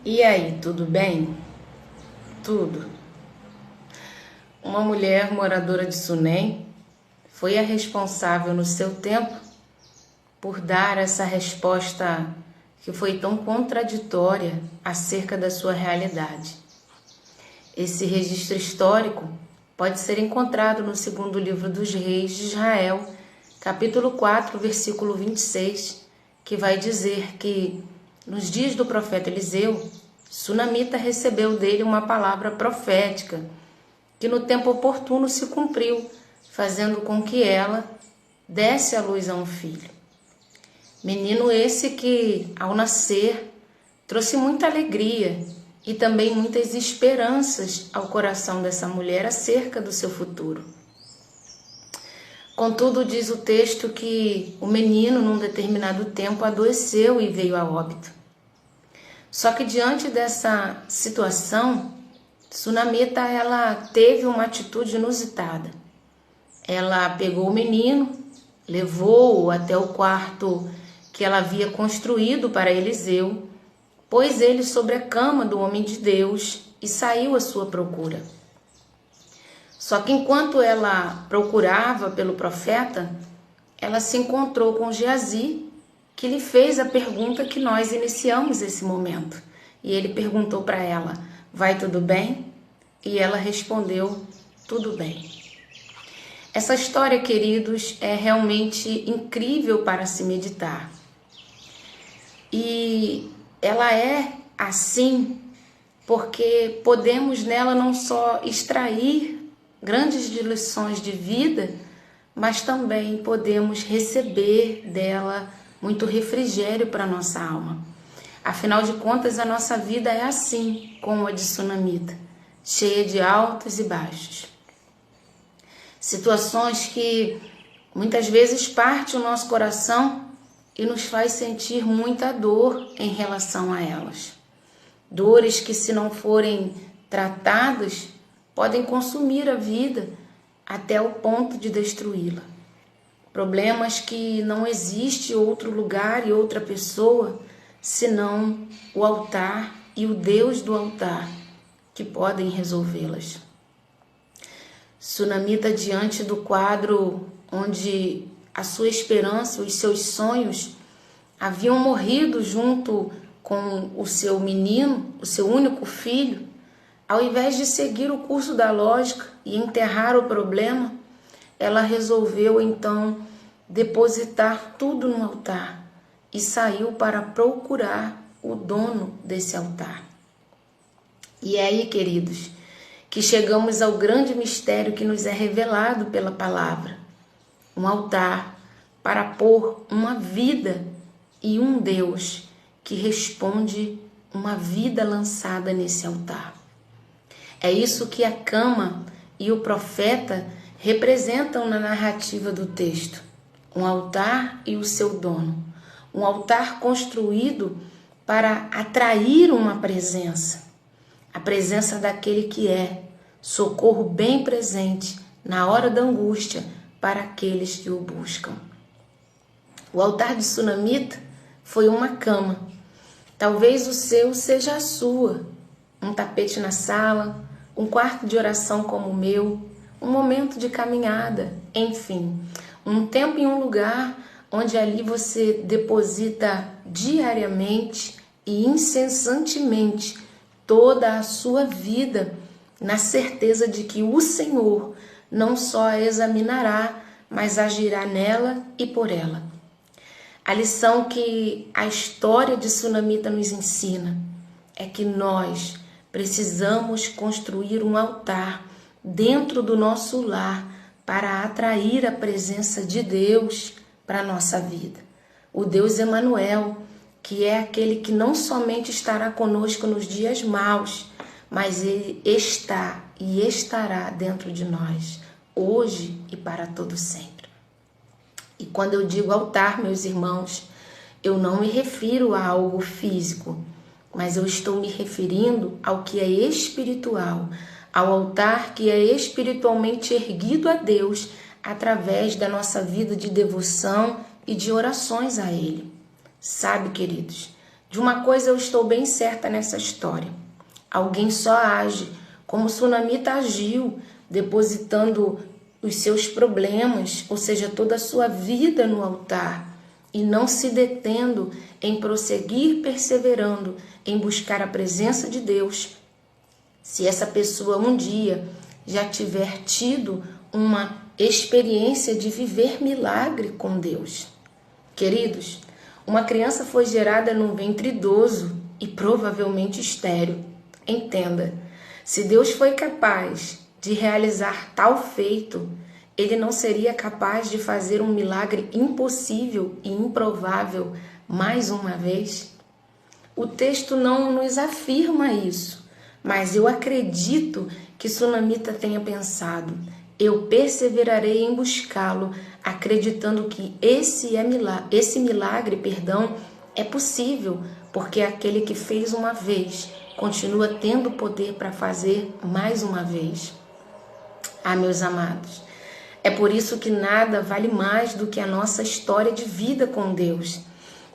E aí, tudo bem? Tudo. Uma mulher moradora de Sunem foi a responsável no seu tempo por dar essa resposta que foi tão contraditória acerca da sua realidade. Esse registro histórico pode ser encontrado no segundo livro dos Reis de Israel, capítulo 4, versículo 26, que vai dizer que nos dias do profeta Eliseu, Sunamita recebeu dele uma palavra profética, que no tempo oportuno se cumpriu, fazendo com que ela desse à luz a um filho. Menino esse que, ao nascer, trouxe muita alegria e também muitas esperanças ao coração dessa mulher acerca do seu futuro. Contudo, diz o texto que o menino, num determinado tempo, adoeceu e veio a óbito. Só que diante dessa situação, Sunamita ela teve uma atitude inusitada. Ela pegou o menino, levou-o até o quarto que ela havia construído para Eliseu, pôs ele sobre a cama do homem de Deus e saiu à sua procura. Só que enquanto ela procurava pelo profeta, ela se encontrou com Geazi, que lhe fez a pergunta que nós iniciamos esse momento. E ele perguntou para ela: vai tudo bem? E ela respondeu: tudo bem. Essa história, queridos, é realmente incrível para se meditar. E ela é assim porque podemos nela não só extrair grandes lições de vida, mas também podemos receber dela muito refrigério para a nossa alma. Afinal de contas, a nossa vida é assim como a de Sunamita, cheia de altos e baixos. Situações que muitas vezes partem o nosso coração e nos faz sentir muita dor em relação a elas. Dores que, se não forem tratadas, podem consumir a vida até o ponto de destruí-la. Problemas que não existe outro lugar e outra pessoa senão o altar e o Deus do altar que podem resolvê-las. Sunamita, diante do quadro onde a sua esperança, os seus sonhos haviam morrido junto com o seu menino, o seu único filho, ao invés de seguir o curso da lógica e enterrar o problema, ela resolveu então depositar tudo no altar e saiu para procurar o dono desse altar. E é aí, queridos, que chegamos ao grande mistério que nos é revelado pela palavra. Um altar para pôr uma vida e um Deus que responde uma vida lançada nesse altar. É isso que a cama e o profeta representam na narrativa do texto. Um altar e o seu dono. Um altar construído para atrair uma presença. A presença daquele que é socorro bem presente na hora da angústia para aqueles que o buscam. O altar de Sunamita foi uma cama. Talvez o seu seja a sua. Um tapete na sala, um quarto de oração como o meu, um momento de caminhada, enfim, um tempo em um lugar onde ali você deposita diariamente e incessantemente toda a sua vida na certeza de que o Senhor não só a examinará, mas agirá nela e por ela. A lição que a história de Sunamita nos ensina é que nós precisamos construir um altar dentro do nosso lar para atrair a presença de Deus para a nossa vida. O Deus Emanuel, que é aquele que não somente estará conosco nos dias maus, mas ele está e estará dentro de nós, hoje e para todo sempre. E quando eu digo altar, meus irmãos, eu não me refiro a algo físico, mas eu estou me referindo ao que é espiritual, ao altar que é espiritualmente erguido a Deus através da nossa vida de devoção e de orações a Ele. Sabe, queridos, De uma coisa eu estou bem certa nessa história. Alguém só age como Sunamita agiu, depositando os seus problemas, ou seja, toda a sua vida no altar, e não se detendo em prosseguir perseverando em buscar a presença de Deus. Se essa pessoa um dia já tiver tido uma experiência de viver milagre com Deus. Queridos, uma criança foi gerada num ventre idoso e provavelmente estéril. Entenda, se Deus foi capaz de realizar tal feito, Ele não seria capaz de fazer um milagre impossível e improvável mais uma vez? O texto não nos afirma isso, mas eu acredito que Sunamita tenha pensado: eu perseverarei em buscá-lo, acreditando que esse milagre é possível, porque aquele que fez uma vez continua tendo poder para fazer mais uma vez. Ah, meus amados, é por isso que nada vale mais do que a nossa história de vida com Deus,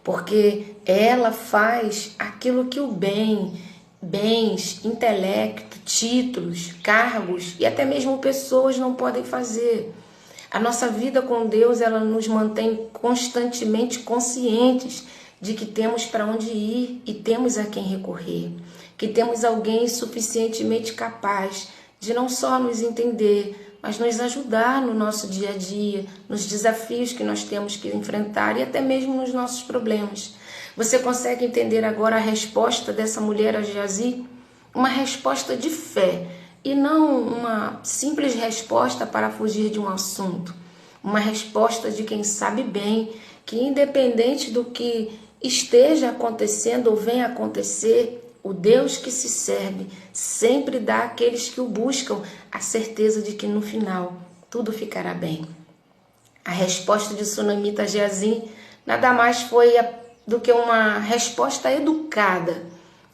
porque ela faz aquilo que o bens, intelecto, títulos, cargos e até mesmo pessoas não podem fazer. A nossa vida com Deus, ela nos mantém constantemente conscientes de que temos para onde ir e temos a quem recorrer, que temos alguém suficientemente capaz de não só nos entender, mas nos ajudar no nosso dia a dia, nos desafios que nós temos que enfrentar e até mesmo nos nossos problemas. Você consegue entender agora a resposta dessa mulher a Geazi? Uma resposta de fé e não uma simples resposta para fugir de um assunto. Uma resposta de quem sabe bem que, independente do que esteja acontecendo ou venha acontecer, o Deus que se serve sempre dá àqueles que o buscam a certeza de que no final tudo ficará bem. A resposta de Sunamita a Geazi nada mais foi do que uma resposta educada.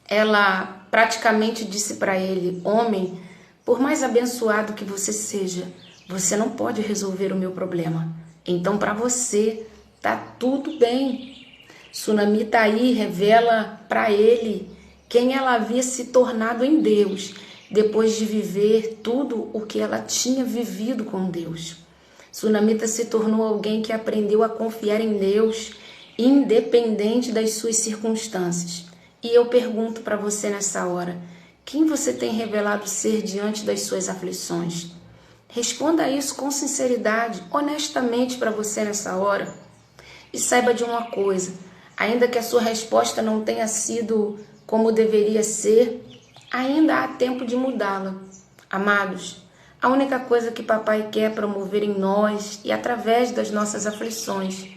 Ela praticamente disse para ele: homem, por mais abençoado que você seja, você não pode resolver o meu problema. Então para você tá tudo bem. Sunamita aí revela para ele quem ela havia se tornado em Deus, depois de viver tudo o que ela tinha vivido com Deus. Sunamita se tornou alguém que aprendeu a confiar em Deus, independente das suas circunstâncias. E eu pergunto para você nessa hora: quem você tem revelado ser diante das suas aflições? Responda isso com sinceridade, honestamente para você nessa hora. E saiba de uma coisa: ainda que a sua resposta não tenha sido como deveria ser, ainda há tempo de mudá-la. Amados, a única coisa que papai quer promover em nós e através das nossas aflições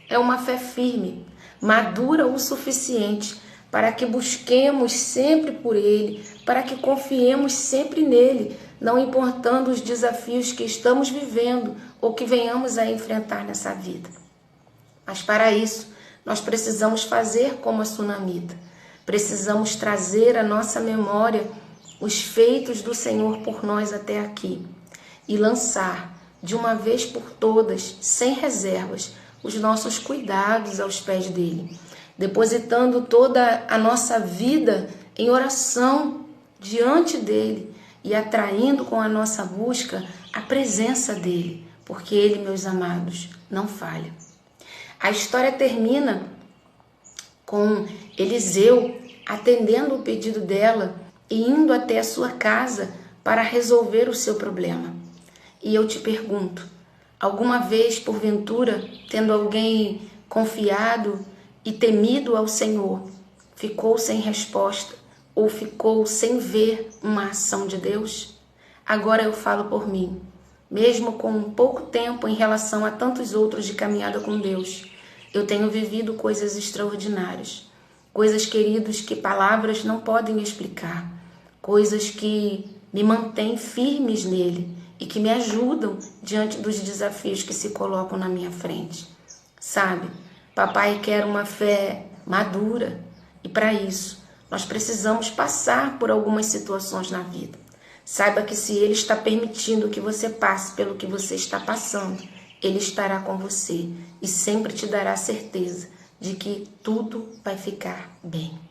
é uma fé firme, madura o suficiente para que busquemos sempre por Ele, para que confiemos sempre nele, não importando os desafios que estamos vivendo ou que venhamos a enfrentar nessa vida. Mas para isso, nós precisamos fazer como a Sunamita. Precisamos trazer à nossa memória os feitos do Senhor por nós até aqui e lançar de uma vez por todas, sem reservas, os nossos cuidados aos pés dele, depositando toda a nossa vida em oração diante dele e atraindo com a nossa busca a presença dele, porque ele, meus amados, não falha. A história termina com Eliseu atendendo o pedido dela e indo até a sua casa para resolver o seu problema. E eu te pergunto, alguma vez, porventura, tendo alguém confiado e temido ao Senhor, ficou sem resposta ou ficou sem ver uma ação de Deus? Agora eu falo por mim, mesmo com pouco tempo em relação a tantos outros de caminhada com Deus, eu tenho vivido coisas extraordinárias, coisas, queridos, que palavras não podem explicar, coisas que me mantêm firmes nele e que me ajudam diante dos desafios que se colocam na minha frente. Sabe, papai quer uma fé madura e para isso nós precisamos passar por algumas situações na vida. Saiba que se ele está permitindo que você passe pelo que você está passando, ele estará com você e sempre te dará certeza de que tudo vai ficar bem.